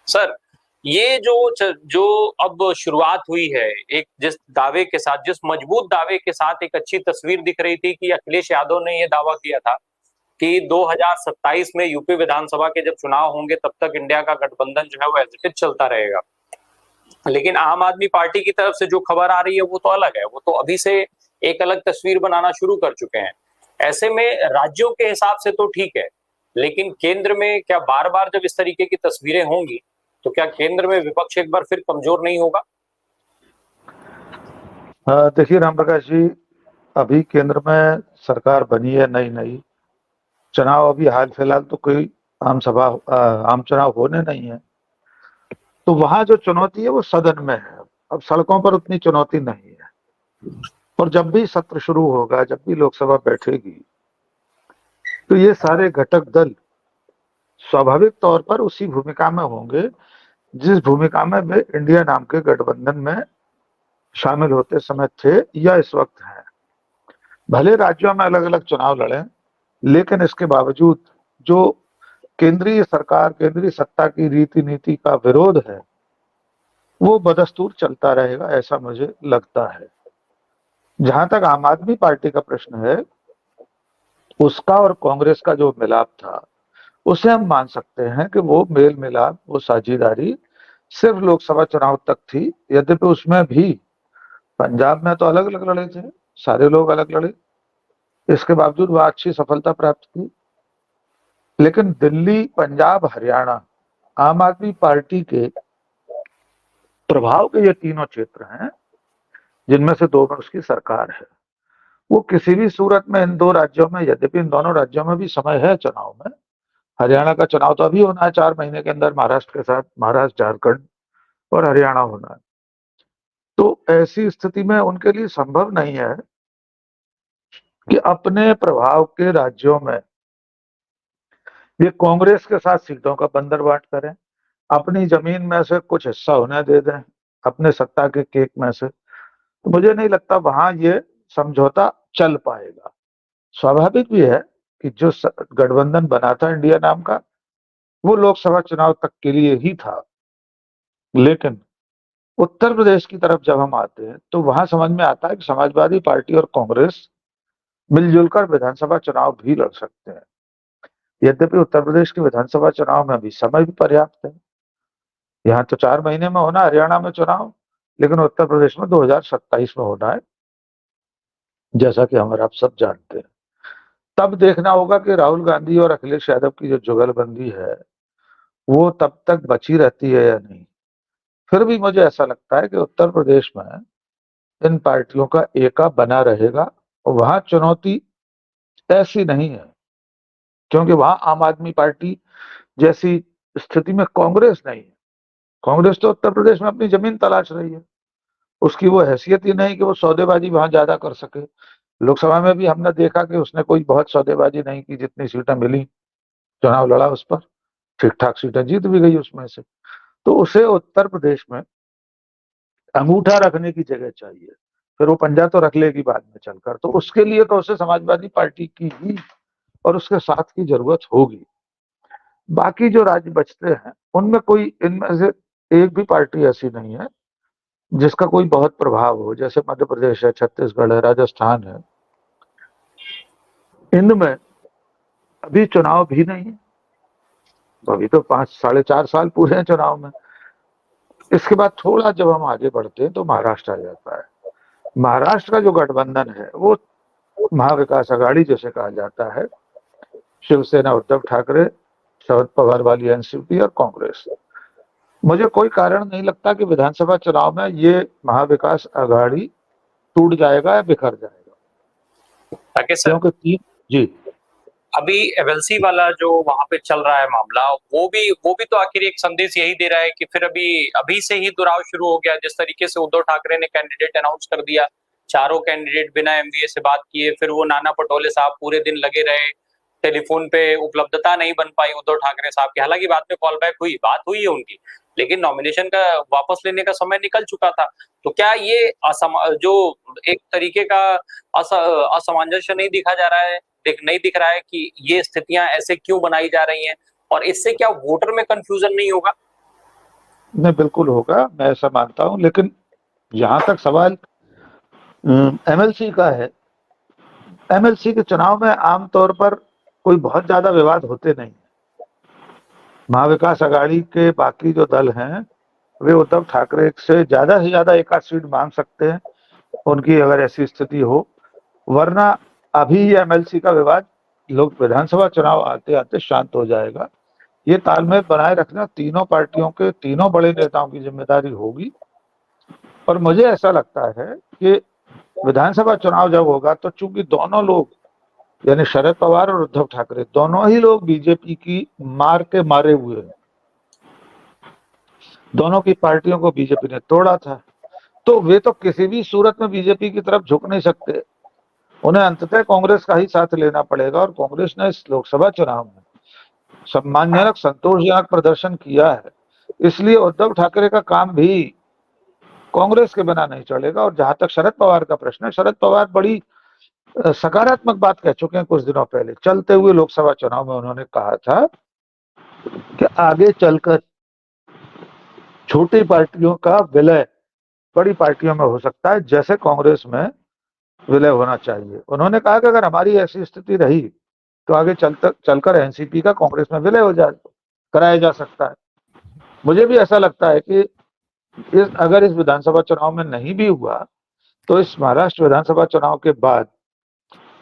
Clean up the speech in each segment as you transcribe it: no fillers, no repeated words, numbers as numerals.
Sir, ये जो अब शुरुआत हुई है, एक जिस दावे के साथ, जिस मजबूत दावे के साथ एक अच्छी तस्वीर दिख रही थी कि अखिलेश यादव ने ये दावा किया था कि 2027 में यूपी विधानसभा के जब चुनाव होंगे तब तक इंडिया का गठबंधन जो है वो एज इट इज चलता रहेगा। लेकिन आम आदमी पार्टी की तरफ से जो खबर आ रही है वो तो अलग है, वो तो अभी से एक अलग तस्वीर बनाना शुरू कर चुके हैं। ऐसे में राज्यों के हिसाब से तो ठीक है, लेकिन केंद्र में क्या बार बार जब इस तरीके की तस्वीरें होंगी तो क्या केंद्र में विपक्ष एक बार फिर कमजोर नहीं होगा? देखिए राम प्रकाश जी, अभी केंद्र में सरकार बनी है नई नई। चुनाव अभी हाल फिलहाल तो कोई आम चुनाव होने नहीं है। तो वहां जो चुनौती है वो सदन में है। अब सड़कों पर उतनी चुनौती नहीं है। और जब भी सत्र शुरू होगा, जब भी लोकसभा बैठेगी, तो ये सारे घटक दल स्वाभाविक तौर पर उसी भूमिका में होंगे जिस भूमिका में वे इंडिया नाम के गठबंधन में शामिल होते समय थे या इस वक्त हैं। भले राज्यों में अलग अलग चुनाव लड़े, लेकिन इसके बावजूद जो केंद्रीय सरकार, केंद्रीय सत्ता की रीति नीति का विरोध है वो बदस्तूर चलता रहेगा, ऐसा मुझे लगता है। जहां तक आम आदमी पार्टी का प्रश्न है, उसका और कांग्रेस का जो मिलाप था उसे हम मान सकते हैं कि वो मेल मिलाप, वो साझेदारी सिर्फ लोकसभा चुनाव तक थी। यद्यपि उसमें भी पंजाब में तो अलग अलग लड़े थे, सारे लोग अलग लड़े, इसके बावजूद वह अच्छी सफलता प्राप्त की। लेकिन दिल्ली, पंजाब, हरियाणा आम आदमी पार्टी के प्रभाव के ये तीनों क्षेत्र हैं जिनमें से दो में उसकी सरकार है। वो किसी भी सूरत में इन दो राज्यों में, यद्यपि इन दोनों राज्यों में भी समय है चुनाव में, हरियाणा का चुनाव तो अभी होना है 4 महीने के अंदर महाराष्ट्र के साथ, महाराष्ट्र, झारखंड और हरियाणा होना है। तो ऐसी स्थिति में उनके लिए संभव नहीं है कि अपने प्रभाव के राज्यों में ये कांग्रेस के साथ सीटों का बंदरबांट करें, अपनी जमीन में से कुछ हिस्सा उन्हें दे दें, अपने सत्ता के केक में से। तो मुझे नहीं लगता वहां ये समझौता चल पाएगा। स्वाभाविक भी है कि जो गठबंधन बना था इंडिया नाम का, वो लोकसभा चुनाव तक के लिए ही था। लेकिन उत्तर प्रदेश की तरफ जब हम आते हैं तो वहां समझ में आता है कि समाजवादी पार्टी और कांग्रेस मिलजुल कर विधानसभा चुनाव भी लड़ सकते हैं। यद्यपि उत्तर प्रदेश के विधानसभा चुनाव में अभी समय भी पर्याप्त है। यहाँ तो 4 महीने में होना, हरियाणा में चुनाव, लेकिन उत्तर प्रदेश में 2027 में होना है, जैसा कि हम और आप सब जानते हैं। तब देखना होगा कि राहुल गांधी और अखिलेश यादव की जो जुगलबंदी है वो तब तक बची रहती है या नहीं। फिर भी मुझे ऐसा लगता है कि उत्तर प्रदेश में इन पार्टियों का एका बना रहेगा। और वहां चुनौती ऐसी नहीं है, क्योंकि वहां आम आदमी पार्टी जैसी स्थिति में कांग्रेस नहीं है। कांग्रेस तो उत्तर प्रदेश में अपनी जमीन तलाश रही है। उसकी वो हैसियत ही नहीं कि वो सौदेबाजी वहां ज्यादा कर सके। लोकसभा में भी हमने देखा कि उसने कोई बहुत सौदेबाजी नहीं की, जितनी सीटें मिली चुनाव लड़ा उस पर, ठीक ठाक सीटें जीत भी गई उसमें से। तो उसे उत्तर प्रदेश में अंगूठा रखने की जगह चाहिए। फिर वो पंजा तो रख लेगी बाद में चलकर, तो उसके लिए तो उसे समाजवादी पार्टी की ही और उसके साथ की जरूरत होगी। बाकी जो राज्य बचते हैं उनमें कोई, इनमें से एक भी पार्टी ऐसी नहीं है जिसका कोई बहुत प्रभाव हो। जैसे मध्य प्रदेश है, छत्तीसगढ़ है, राजस्थान है, इनमें अभी चुनाव भी नहीं है। अभी तो 5 साढ़े 4 साल पूरे हैं चुनाव में। इसके बाद थोड़ा जब हम आगे बढ़ते हैं तो महाराष्ट्र आ जाता है। महाराष्ट्र का जो गठबंधन है वो महाविकास आघाड़ी जैसे कहा जाता है, शिवसेना उद्धव ठाकरे, शरद पवार वाली एनसीपी और कांग्रेस। मुझे कोई कारण नहीं लगता कि विधानसभा चुनाव में ये महाविकास आघाड़ी टूट जाएगा या बिखर जाएगा। राकेश सर, क्योंकि तीन, जी, अभी एमएलसी वाला जो वहां पे चल रहा है मामला, वो भी तो आखिर एक संदेश यही दे रहा है कि फिर अभी अभी से ही दुराव शुरू हो गया। जिस तरीके से उद्धव ठाकरे ने कैंडिडेट अनाउंस कर दिया, चारों कैंडिडेट बिना एमवीए से बात किए, फिर वो नाना पटोले साहब पूरे दिन लगे रहे, टेलीफोन पे उपलब्धता नहीं बन पाई उद्धव ठाकरे साहब की। हालांकि बाद में कॉल बैक हुई, बात हुई है उनकी, लेकिन नॉमिनेशन का वापस लेने का समय निकल चुका था। तो क्या ये जो एक तरीके का असमंजस नहीं दिखा जा रहा है, नहीं दिख रहा है कि ये स्थितियां ऐसे क्यों बनाई जा रही हैं, और इससे क्या वोटर में कंफ्यूजन नहीं होगा? नहीं, बिल्कुल होगा, मैं ऐसा मानता हूं, लेकिन जहां तक सवाल एमएलसी का है, एमएलसी के चुनाव में आमतौर पर कोई बहुत ज्यादा विवाद होते नहीं। महाविकास आघाड़ी के बाकी जो दल हैं वे उद्धव ठाकरे से ज्यादा एक आध सीट मांग सकते हैं, उनकी अगर ऐसी स्थिति हो। वरना अभी ये एमएलसी का विवाद लोग विधानसभा चुनाव आते आते शांत हो जाएगा। ये तालमेल बनाए रखना तीनों पार्टियों के तीनों बड़े नेताओं की जिम्मेदारी होगी। और मुझे ऐसा लगता है कि विधानसभा चुनाव जब होगा तो चूंकि दोनों लोग यानी शरद पवार और उद्धव ठाकरे दोनों ही लोग बीजेपी की मार के मारे हुए हैं, दोनों की पार्टियों को बीजेपी ने तोड़ा था, तो वे तो किसी भी सूरत में बीजेपी की तरफ झुक नहीं सकते। उन्हें अंततः कांग्रेस का ही साथ लेना पड़ेगा। और कांग्रेस ने इस लोकसभा चुनाव में सम्मानजनक संतोषजनक प्रदर्शन किया है, इसलिए उद्धव ठाकरे का काम भी कांग्रेस के बिना नहीं चलेगा। और जहां तक शरद पवार का प्रश्न है, शरद पवार बड़ी सकारात्मक बात कह चुके हैं कुछ दिनों पहले चलते हुए लोकसभा चुनाव में। उन्होंने कहा था कि आगे चलकर छोटी पार्टियों का विलय बड़ी पार्टियों में हो सकता है, जैसे कांग्रेस में विलय होना चाहिए। उन्होंने कहा कि अगर हमारी ऐसी स्थिति रही तो आगे चलकर एनसीपी का कांग्रेस में विलय हो जाए कराया जा सकता है। मुझे भी ऐसा लगता है कि अगर इस विधानसभा चुनाव में नहीं भी हुआ तो इस महाराष्ट्र विधानसभा चुनाव के बाद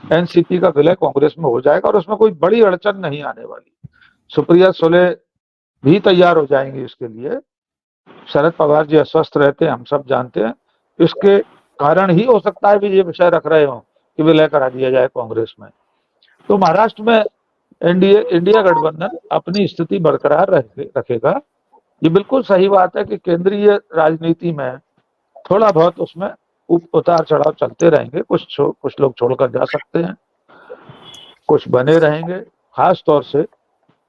एनसीपी का विलय कांग्रेस में हो जाएगा और उसमें कोई बड़ी अड़चन नहीं आने वाली। सुप्रिया सुले भी तैयार हो जाएंगे इसके लिए। शरद पवार जी अस्वस्थ रहते हैं, हम सब जानते हैं। इसके कारण ही हो सकता है भी ये विषय रख रहे हो कि विलय करा दिया जाए कांग्रेस में। तो महाराष्ट्र में इंडिया गठबंधन अपनी स्थिति बरकरार रखेगा। ये बिल्कुल सही बात है कि केंद्रीय राजनीति में थोड़ा बहुत उसमें उतार चढ़ाव चलते रहेंगे। कुछ लोग छोड़कर जा सकते हैं, कुछ बने रहेंगे। खास तौर से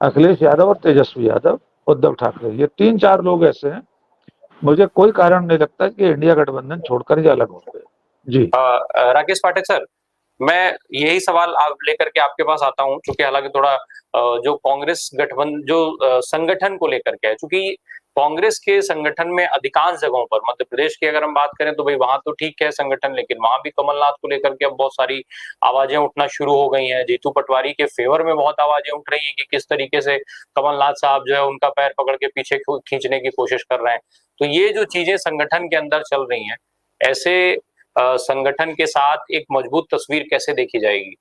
अखिलेश यादव और तेजस्वी यादव, उद्धव ठाकरे, ये तीन चार लोग ऐसे हैं, मुझे कोई कारण नहीं लगता कि इंडिया गठबंधन छोड़कर ये अलग होंगे। जी राकेश पाठक सर, मैं यही सवाल आप लेकर के आपके पास आता हूं, क्योंकि हालांकि थोड़ा जो कांग्रेस गठबंधन जो संगठन को लेकर के है, क्योंकि कांग्रेस के संगठन में अधिकांश जगहों पर, मध्य प्रदेश की अगर हम बात करें तो भाई वहां तो ठीक है संगठन, लेकिन वहां भी कमलनाथ को लेकर के अब बहुत सारी आवाजें उठना शुरू हो गई हैं। जीतू पटवारी के फेवर में बहुत आवाजें उठ रही हैं कि किस तरीके से कमलनाथ साहब जो है उनका पैर पकड़ के पीछे खींचने की कोशिश कर रहे हैं। तो ये जो चीजें संगठन के अंदर चल रही हैं, ऐसे संगठन के साथ एक मजबूत तस्वीर कैसे देखी जाएगी?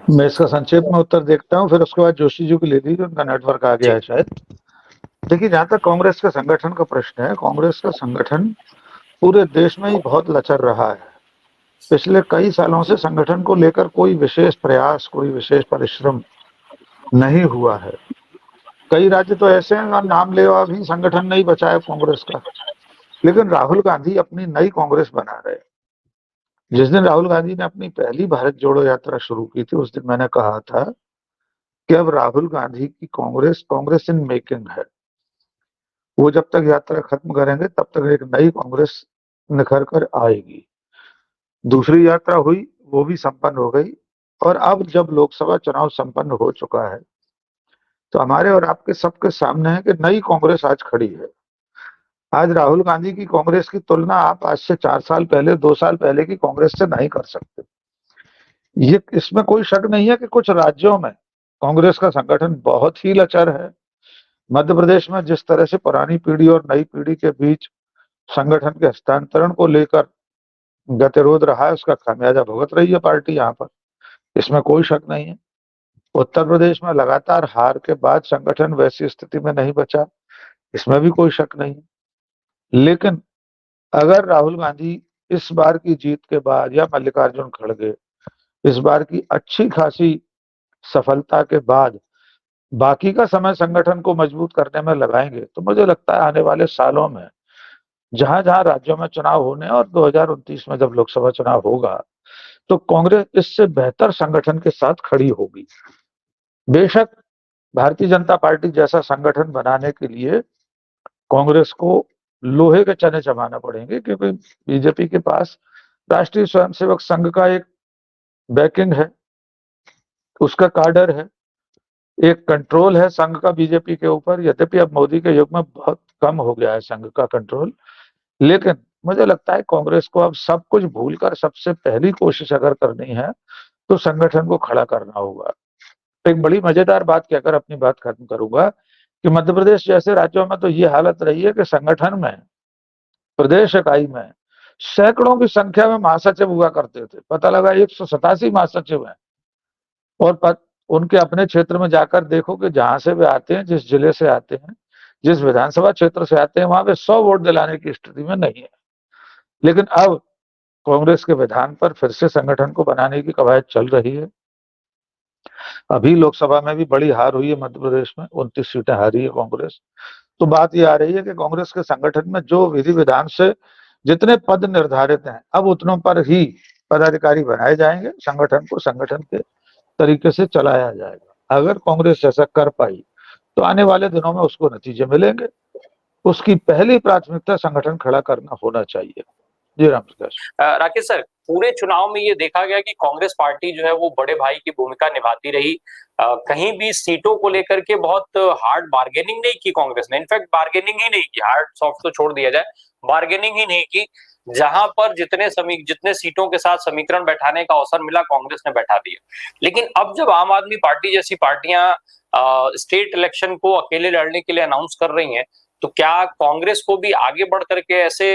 मैं इसका संक्षेप में उत्तर देखता हूं, फिर उसके बाद जोशी जी को ले लीजिए, उनका नेटवर्क आ गया है शायद। देखिए, जहां तक कांग्रेस के संगठन का प्रश्न है, कांग्रेस का संगठन पूरे देश में ही बहुत लचर रहा है। पिछले कई सालों से संगठन को लेकर कोई विशेष प्रयास, कोई विशेष परिश्रम नहीं हुआ है। कई राज्य तो ऐसे हैं नाम लेवा भी संगठन नहीं बचा है कांग्रेस का। लेकिन राहुल गांधी अपनी नई कांग्रेस बना रहे। जिस दिन राहुल गांधी ने अपनी पहली भारत जोड़ो यात्रा शुरू की थी, उस दिन मैंने कहा था कि अब राहुल गांधी की कांग्रेस कांग्रेस इन मेकिंग है। वो जब तक यात्रा खत्म करेंगे तब तक एक नई कांग्रेस निखर कर आएगी। दूसरी यात्रा हुई, वो भी संपन्न हो गई। और अब जब लोकसभा चुनाव संपन्न हो चुका है तो हमारे और आपके सबके सामने है कि नई कांग्रेस आज खड़ी है। आज राहुल गांधी की कांग्रेस की तुलना आप आज से 4 साल पहले, 2 साल पहले की कांग्रेस से नहीं कर सकते। ये इसमें कोई शक नहीं है कि कुछ राज्यों में कांग्रेस का संगठन बहुत ही लचर है। मध्य प्रदेश में जिस तरह से पुरानी पीढ़ी और नई पीढ़ी के बीच संगठन के हस्तांतरण को लेकर गतिरोध रहा है, उसका खामियाजा भुगत रही है पार्टी यहाँ पर, इसमें कोई शक नहीं है। उत्तर प्रदेश में लगातार हार के बाद संगठन वैसी स्थिति में नहीं बचा, इसमें भी कोई शक नहीं है। लेकिन अगर राहुल गांधी इस बार की जीत के बाद या मल्लिकार्जुन खड़गे इस बार की अच्छी खासी सफलता के बाद बाकी का समय संगठन को मजबूत करने में लगाएंगे, तो मुझे लगता है आने वाले सालों में जहां जहां राज्यों में चुनाव होने और 2029 में जब लोकसभा चुनाव होगा तो कांग्रेस इससे बेहतर संगठन के साथ खड़ी होगी। बेशक भारतीय जनता पार्टी जैसा संगठन बनाने के लिए कांग्रेस को लोहे के चने चबाना पड़ेंगे, क्योंकि बीजेपी के पास राष्ट्रीय स्वयंसेवक संघ का एक बैकिंग है, उसका कार्डर है। एक कंट्रोल है संघ का बीजेपी के ऊपर, यद्यपि अब मोदी के युग में बहुत कम हो गया है संघ का कंट्रोल, लेकिन मुझे लगता है कांग्रेस को अब सब कुछ भूलकर सबसे पहली कोशिश अगर करनी है तो संगठन को खड़ा करना होगा। एक बड़ी मजेदार बात कहकर अपनी बात खत्म करूंगा कि मध्य प्रदेश जैसे राज्यों में तो ये हालत रही है कि संगठन में, प्रदेश इकाई में सैकड़ों की संख्या में महासचिव हुआ करते थे। पता लगा 187 महासचिव हैं। और उनके अपने क्षेत्र में जाकर देखो कि जहां से वे आते हैं, जिस जिले से आते हैं, जिस विधानसभा क्षेत्र से आते हैं, वहां वे 100 वोट दिलाने की स्थिति में नहीं है। लेकिन अब कांग्रेस के विधान पर फिर से संगठन को बनाने की कवायद चल रही है। अभी लोकसभा में भी बड़ी हार हुई है मध्य प्रदेश में, 29 सीटें हारी है कांग्रेस। तो बात ये आ रही है कि कांग्रेस के संगठन में जो विधि विधान से जितने पद निर्धारित हैं, अब उतनों पर ही पदाधिकारी बनाए जाएंगे, संगठन को संगठन के तरीके से चलाया जाएगा। अगर कांग्रेस ऐसा कर पाई तो आने वाले दिनों में उसको नतीजे मिलेंगे। उसकी पहली प्राथमिकता संगठन खड़ा करना होना चाहिए। जी राम प्रकाश। राकेश सर, पूरे चुनाव में ये देखा गया कि कांग्रेस पार्टी जो है वो बड़े भाई की भूमिका निभाती रही। कहीं भी सीटों को लेकर के बहुत हार्ड बार्गेनिंग नहीं की कांग्रेस ने। इनफैक्ट बार्गेनिंग ही नहीं की, हार्ड सॉफ्ट तो छोड़ दिया जाए, बार्गेनिंग ही नहीं की। जहां पर जितने सीटों के साथ समीकरण बैठाने का अवसर मिला, कांग्रेस ने बैठा दिया। लेकिन अब जब आम आदमी पार्टी जैसी पार्टियां स्टेट इलेक्शन को अकेले लड़ने के लिए अनाउंस कर रही हैं, तो क्या कांग्रेस को भी आगे बढ़ करके ऐसे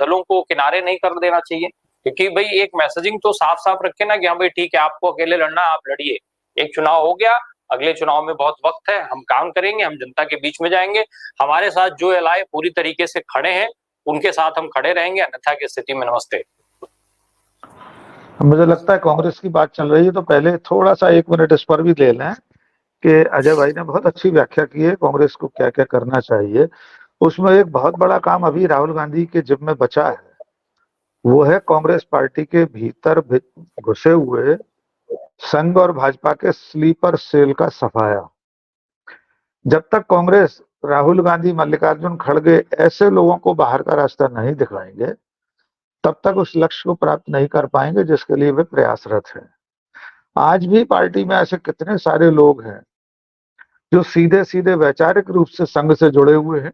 दलों को किनारे नहीं कर देना चाहिए? क्योंकि भाई एक मैसेजिंग तो साफ साफ रखे ना कि हाँ भाई ठीक है, आपको अकेले लड़ना, आप लड़िए। एक चुनाव हो गया, अगले चुनाव में बहुत वक्त है, हम काम करेंगे, हम जनता के बीच में जाएंगे, हमारे साथ जो एलाय पूरी तरीके से खड़े हैं उनके साथ हम खड़े रहेंगे, अन्यथा की स्थिति में नमस्ते। मुझे लगता है कांग्रेस की बात चल रही है तो पहले थोड़ा सा 1 मिनट इस पर भी ले लें कि अजय भाई ने बहुत अच्छी व्याख्या की है कांग्रेस को क्या क्या करना चाहिए। उसमें एक बहुत बड़ा काम अभी राहुल गांधी के जिम्मे बचा है, वो है कांग्रेस पार्टी के भीतर घुसे हुए संघ और भाजपा के स्लीपर सेल का सफाया। जब तक कांग्रेस राहुल गांधी, मल्लिकार्जुन खड़गे ऐसे लोगों को बाहर का रास्ता नहीं दिखाएंगे, तब तक उस लक्ष्य को प्राप्त नहीं कर पाएंगे जिसके लिए वे प्रयासरत हैं। आज भी पार्टी में ऐसे कितने सारे लोग हैं जो सीधे सीधे वैचारिक रूप से संघ से जुड़े हुए हैं,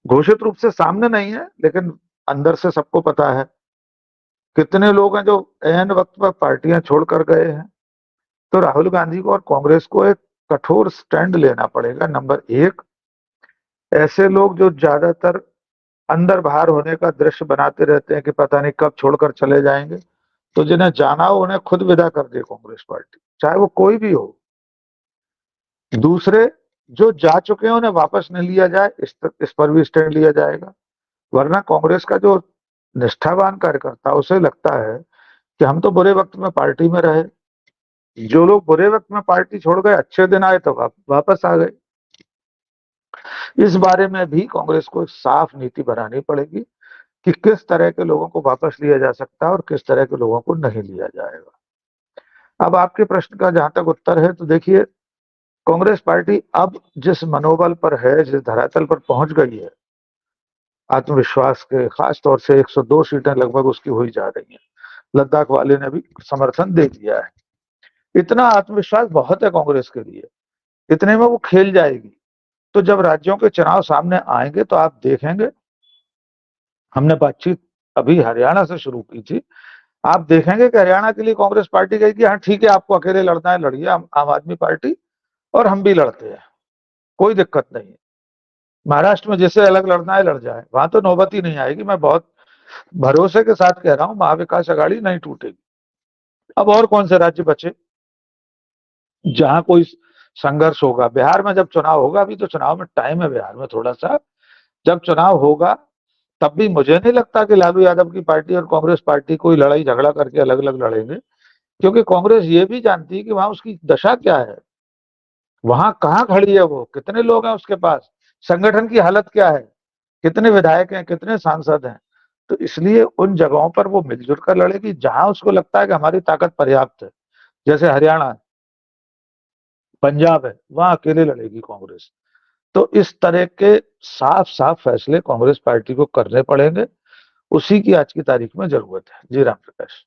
घोषित रूप से सामने नहीं है लेकिन अंदर से सबको पता है। कितने लोग हैं जो ऐन वक्त पर पार्टियां छोड़कर गए हैं। तो राहुल गांधी को और कांग्रेस को एक कठोर स्टैंड लेना पड़ेगा। नंबर एक, ऐसे लोग जो ज्यादातर अंदर बाहर होने का दृश्य बनाते रहते हैं कि पता नहीं कब छोड़कर चले जाएंगे, तो जिन्हें जाना हो उन्हें खुद विदा कर दे कांग्रेस पार्टी, चाहे वो कोई भी हो। दूसरे, जो जा चुके हैं उन्हें वापस नहीं लिया जाए, इस पर भी स्टैंड लिया जाएगा। वरना कांग्रेस का जो निष्ठावान कार्यकर्ता, उसे लगता है कि हम तो बुरे वक्त में पार्टी में रहे, जो लोग बुरे वक्त में पार्टी छोड़ गए, अच्छे दिन आए तो वापस आ गए। इस बारे में भी कांग्रेस को साफ नीति बनानी पड़ेगी कि किस तरह के लोगों को वापस लिया जा सकता है और किस तरह के लोगों को नहीं लिया जाएगा। अब आपके प्रश्न का जहां तक उत्तर है, तो देखिए, कांग्रेस पार्टी अब जिस मनोबल पर है, जिस धरातल पर पहुंच गई है, आत्मविश्वास के, खास तौर से 102 सीटें लगभग उसकी हुई जा रही हैं। लद्दाख वाले ने भी समर्थन दे दिया है। इतना आत्मविश्वास बहुत है कांग्रेस के लिए, इतने में वो खेल जाएगी। तो जब राज्यों के चुनाव सामने आएंगे तो आप देखेंगे, हमने बातचीत अभी हरियाणा से शुरू की थी, आप देखेंगे कि हरियाणा के लिए कांग्रेस पार्टी कहेगी हाँ ठीक है, आपको अकेले लड़ना है लड़िए, आम आदमी पार्टी और हम भी लड़ते हैं, कोई दिक्कत नहीं है। महाराष्ट्र में जैसे अलग लड़ना है लड़ जाए, वहां तो नौबत ही नहीं आएगी। मैं बहुत भरोसे के साथ कह रहा हूं, महाविकास अघाड़ी नहीं टूटेगी। अब और कौन से राज्य बचे जहां कोई संघर्ष होगा? बिहार में जब चुनाव होगा, अभी तो चुनाव में टाइम है बिहार में थोड़ा सा, जब चुनाव होगा तब भी मुझे नहीं लगता कि लालू यादव की पार्टी और कांग्रेस पार्टी कोई लड़ाई झगड़ा करके अलग अलग लड़ेंगे, क्योंकि कांग्रेस ये भी जानती है कि वहां उसकी दशा क्या है, वहां कहाँ खड़ी है, वो कितने लोग हैं उसके पास, संगठन की हालत क्या है, कितने विधायक हैं, कितने सांसद हैं। तो इसलिए उन जगहों पर वो मिलजुल कर लड़ेगी जहां उसको लगता है कि हमारी ताकत पर्याप्त है। जैसे हरियाणा है, पंजाब है, वहां अकेले लड़ेगी कांग्रेस। तो इस तरह के साफ साफ फैसले कांग्रेस पार्टी को करने पड़ेंगे, उसी की आज की तारीख में जरूरत है। जी राम प्रकाश।